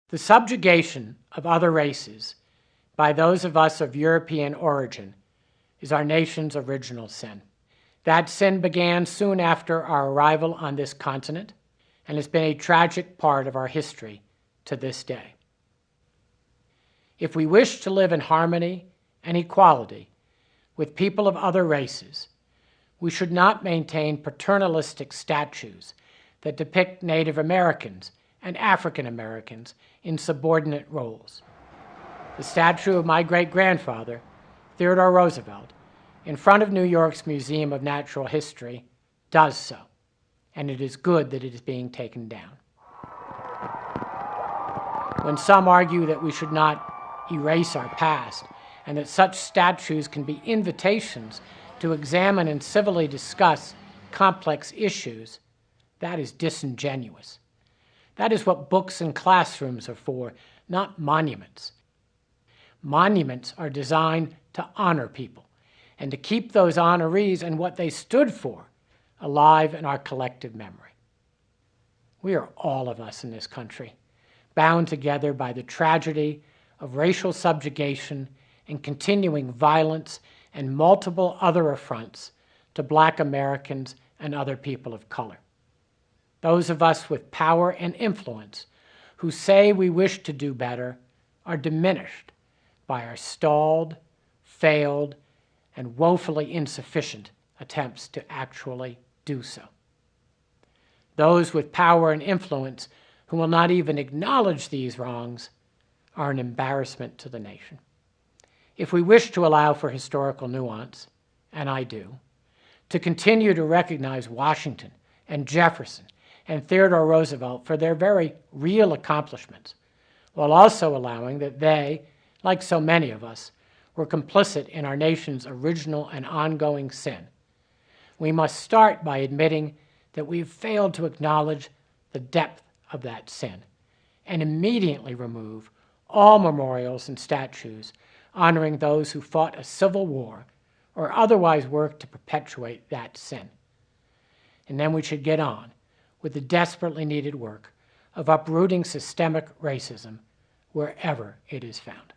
The subjugation of other races by those of us of European origin is our nation's original sin. That sin began soon after our arrival on this continent and has been a tragic part of our history to this day. If we wish to live in harmony and equality with people of other races, we should not maintain paternalistic statues that depict Native Americans and African Americans in subordinate roles. The statue of my great-grandfather, Theodore Roosevelt, in front of New York's Museum of Natural History, does so, and it is good that it is being taken down. When some argue that we should not erase our past and that such statues can be invitations to examine and civilly discuss complex issues, that is disingenuous. That is what books and classrooms are for, not monuments. Monuments are designed to honor people and to keep those honorees and what they stood for alive in our collective memory. We are all of us in this country, bound together by the tragedy of racial subjugation and continuing violence and multiple other affronts to Black Americans and other people of color. Those of us with power and influence who say we wish to do better are diminished by our stalled, failed, and woefully insufficient attempts to actually do so. Those with power and influence who will not even acknowledge these wrongs are an embarrassment to the nation. If we wish to allow for historical nuance, and I do, to continue to recognize Washington and Jefferson and Theodore Roosevelt for their very real accomplishments, while also allowing that they, like so many of us, were complicit in our nation's original and ongoing sin, we must start by admitting that we have failed to acknowledge the depth of that sin and immediately remove all memorials and statues honoring those who fought a civil war or otherwise worked to perpetuate that sin. And then we should get on with the desperately needed work of uprooting systemic racism wherever it is found.